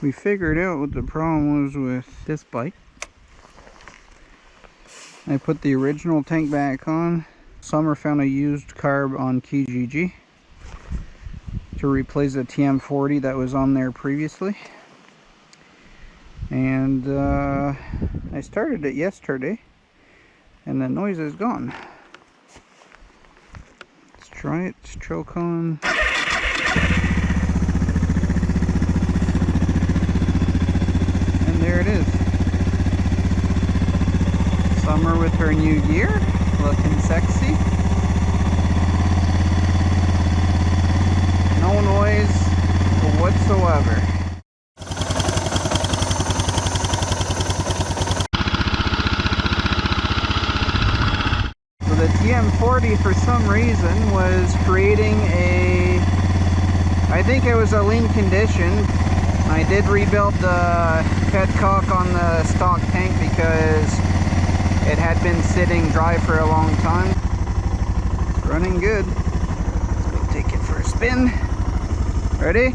We figured out what the problem was with this bike. I put the original tank back on. Summer found a used carb on Kijiji to replace the TM40 that was on there previously. And I started it yesterday and the noise is gone. Let's try it, choke on. And there it is. Summer with her new gear, looking sexy. No noise whatsoever. So the TM40 for some reason was creating I think it was a lean condition. I did rebuild the petcock on the stock tank because it had been sitting dry for a long time. It's running good. Let's go take it for a spin. Ready?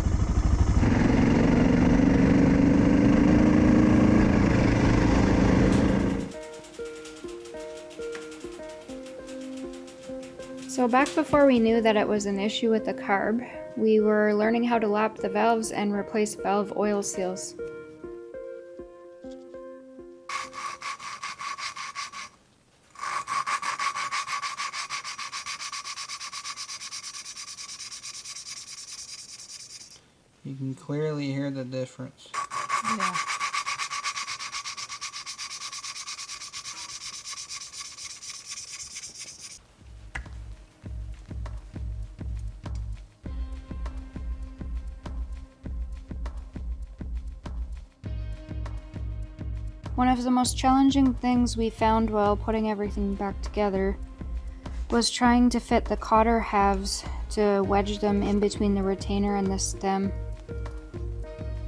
So back before we knew that it was an issue with the carb, we were learning how to lap the valves and replace valve oil seals. You can clearly hear the difference. Yeah. One of the most challenging things we found while putting everything back together was trying to fit the cotter halves to wedge them in between the retainer and the stem.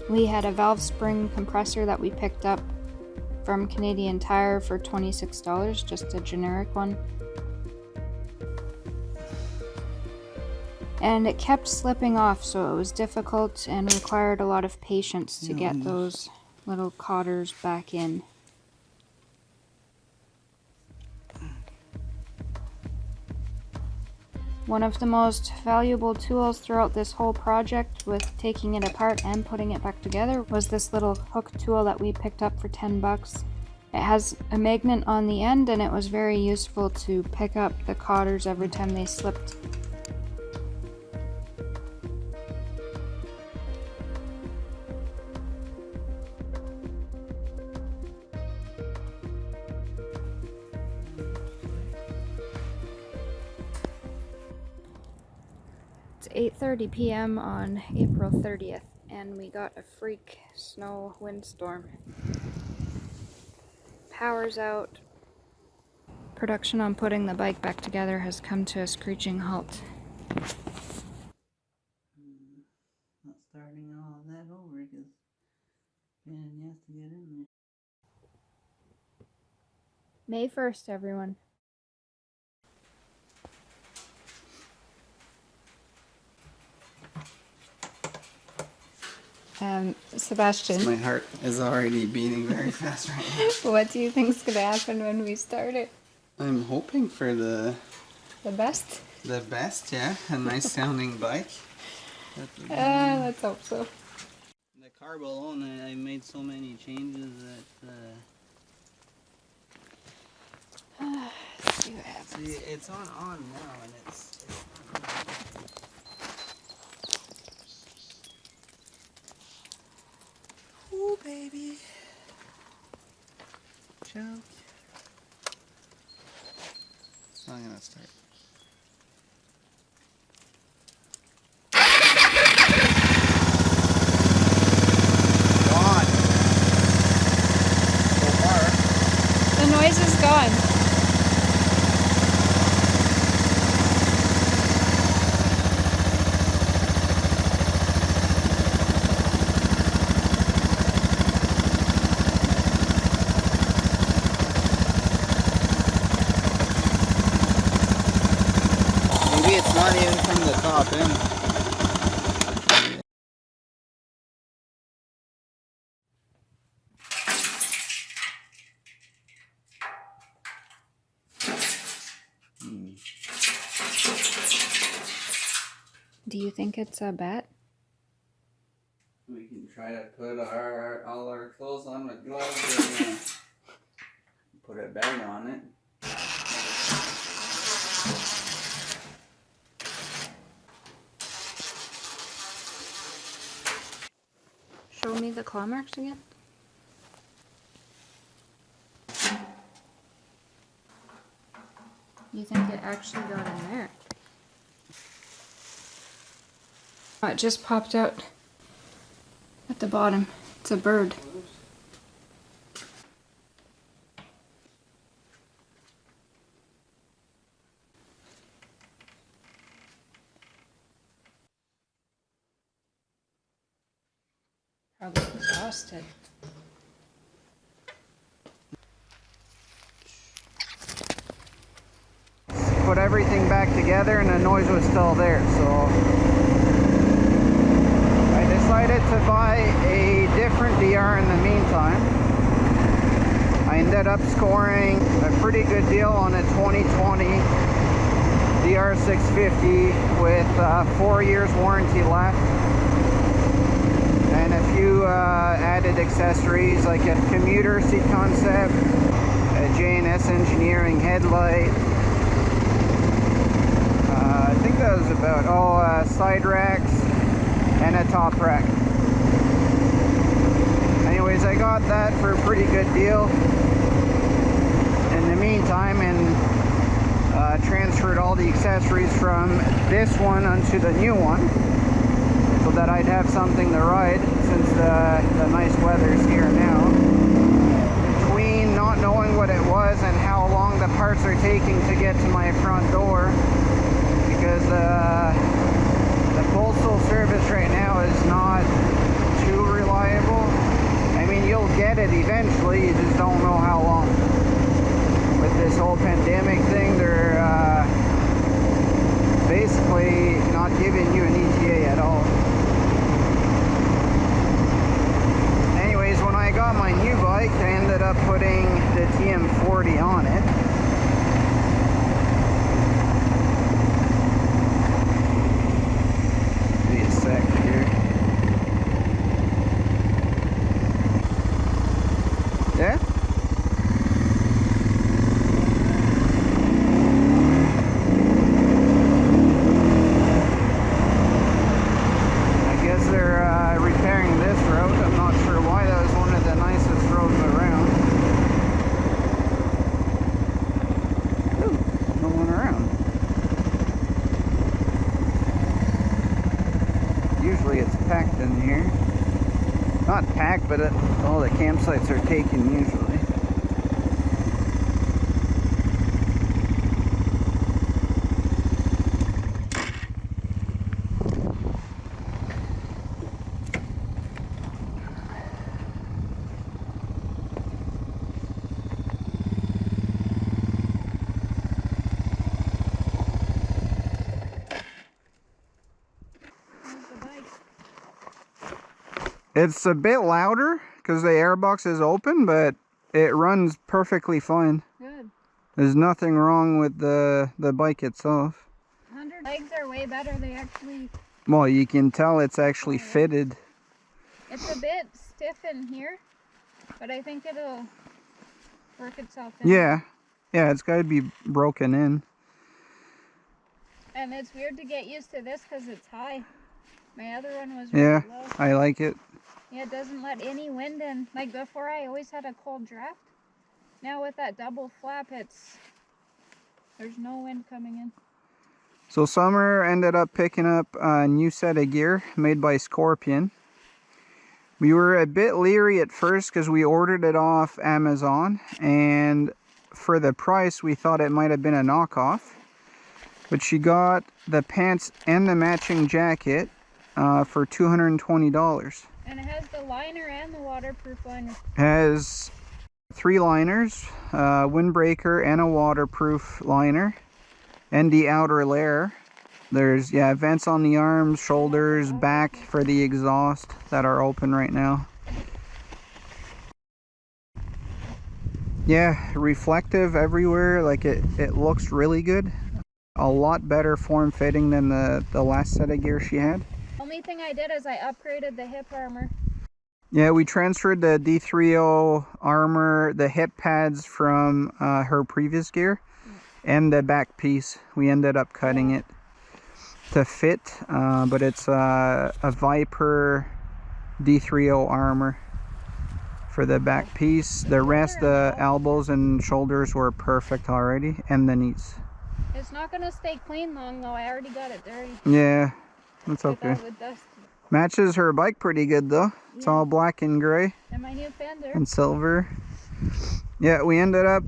We had a valve spring compressor that we picked up from Canadian Tire for $26, just a generic one. And it kept slipping off, so it was difficult and required a lot of patience to get those little cotters back in. One of the most valuable tools throughout this whole project, with taking it apart and putting it back together, was this little hook tool that we picked up for $10. It has a magnet on the end and it was very useful to pick up the cotters every time they slipped. It's 8:30 p.m. on April 30th, and we got a freak snow windstorm. Power's out. Production on putting the bike back together has come to a screeching halt. Not starting all that over because Ben has to get in there. May 1st, everyone. Sebastian, My heart is already beating very fast right now. what do you think's gonna happen when we start it? I'm hoping for the best? The best, yeah. A nice sounding bike. Let's hope so. The carb alone, I made so many changes that Let's see what happens. see, it's on now and it's ooh, baby. Choke. So I'm gonna start. Gone. So far. The noise is gone. Maybe it's not even from the top end. Do you think it's a bet? We can try to put all our clothes on with gloves and put a bag on it. Show me the claw marks again. You think it actually got in there? Oh, it just popped out at the bottom. It's a bird. Probably exhausted. Put everything back together and the noise was still there, so I decided to buy a different DR in the meantime. I ended up scoring a pretty good deal on a 2020 DR650 with 4 years warranty left and a few added accessories like a commuter seat concept, a J&S engineering headlight. I think that was about side racks and a top rack. Anyways, I got that for a pretty good deal in the meantime, and transferred all the accessories from this one onto the new one so that I'd have something to ride since the nice weather's here now. Between not knowing what it was and how long the parts are taking to get to my front door, because the postal service right now is not too reliable. I mean, you'll get it eventually, you just don't know how long. With this whole pandemic thing, they're basically not giving you an ETA at all. Anyways, when I got my new bike, I ended up putting the TM40 on it. Yeah? I guess they're repairing this road. I'm not sure why. That was one of the nicest roads around. Ooh, no one around. Usually it's packed in here. Not packed, but all the campsites are taken usually. It's a bit louder because the airbox is open, but it runs perfectly fine. Good. There's nothing wrong with the bike itself. 100 legs are way better. They actually... Well, you can tell it's actually fitted. It's a bit stiff in here, but I think it'll work itself in. Yeah. Yeah, it's got to be broken in. And it's weird to get used to this because it's high. My other one was really low. I like it. Yeah, it doesn't let any wind in. Like before, I always had a cold draft. Now with that double flap, there's no wind coming in. So Summer ended up picking up a new set of gear made by Scorpion. We were a bit leery at first because we ordered it off Amazon, and for the price we thought it might have been a knockoff. But she got the pants and the matching jacket for $220. And it has the liner and the waterproof liner. It has 3 liners, windbreaker and a waterproof liner, and the outer layer. There's vents on the arms, shoulders, back for the exhaust that are open right now. Yeah, reflective everywhere, like it looks really good. A lot better form fitting than the last set of gear she had. Only thing I did is I upgraded the hip armor. Yeah, we transferred the D30 armor, the hip pads from her previous gear, and the back piece. We ended up cutting it to fit, but it's a Viper D30 armor for the back piece. The rest, the elbows and shoulders were perfect already, and the knees. It's not gonna stay clean long though. I already got it dirty. Yeah, that's okay. With all the dust. Matches her bike pretty good though. It's all black and gray. And my new fender. And silver. Yeah, we ended up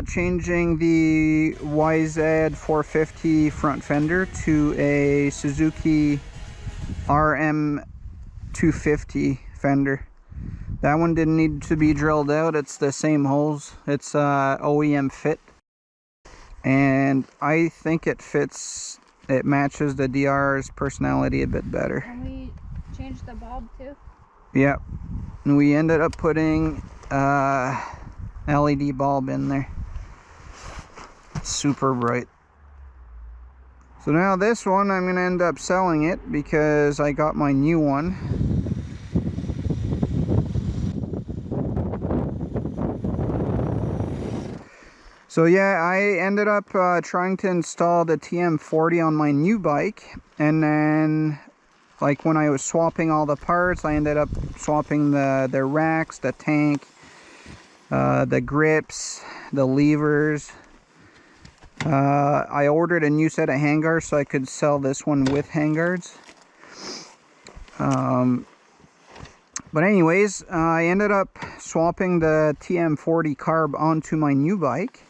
changing the YZ 450 front fender to a Suzuki RM 250 fender. That one didn't need to be drilled out. It's the same holes. It's OEM fit. And I think it fits, it matches the DR's personality a bit better. And we changed the bulb too. Yeah. And we ended up putting LED bulb in there. Super bright. So now this one I'm gonna end up selling it because I got my new one. So yeah, I ended up trying to install the TM40 on my new bike, and then like when I was swapping all the parts, I ended up swapping the racks, the tank, the grips, the levers. I ordered a new set of handguards so I could sell this one with handguards. But anyways, I ended up swapping the TM40 carb onto my new bike.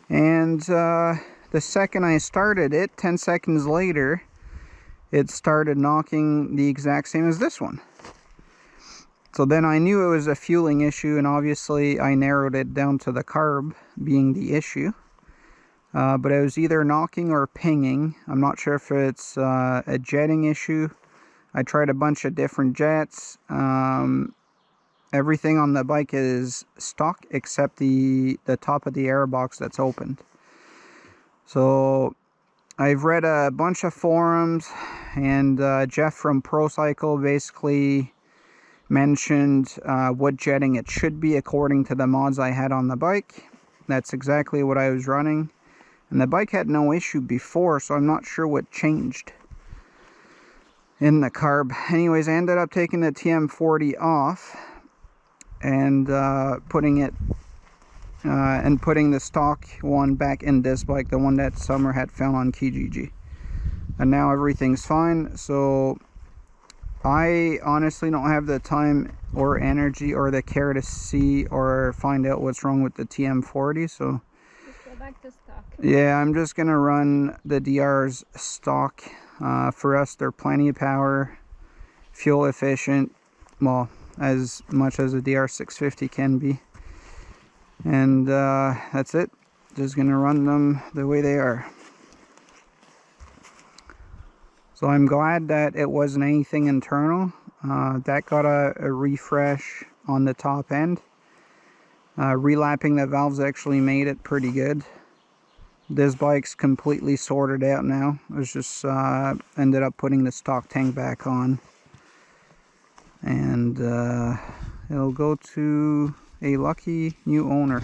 And the second I started it, 10 seconds later, it started knocking the exact same as this one. So then I knew it was a fueling issue, and obviously I narrowed it down to the carb being the issue. But it was either knocking or pinging. I'm not sure if it's a jetting issue. I tried a bunch of different jets. Everything on the bike is stock except the top of the air box that's opened. So I've read a bunch of forums, and Jeff from ProCycle basically mentioned what jetting it should be according to the mods I had on the bike. That's exactly what I was running. And the bike had no issue before, so I'm not sure what changed in the carb. Anyways, I ended up taking the TM40 off and putting the stock one back in this bike, the one that Summer had found on Kijiji. And now everything's fine. So I honestly don't have the time or energy or the care to see or find out what's wrong with the TM40. So just go back to stock. Yeah, I'm just gonna run the DR's stock. For us, they're plenty of power, fuel efficient, well, as much as a DR650 can be. And that's it. Just gonna run them the way they are. So I'm glad that it wasn't anything internal. That got a refresh on the top end. Relapping the valves actually made it pretty good. This bike's completely sorted out now. I was just ended up putting the stock tank back on. And it'll go to a lucky new owner.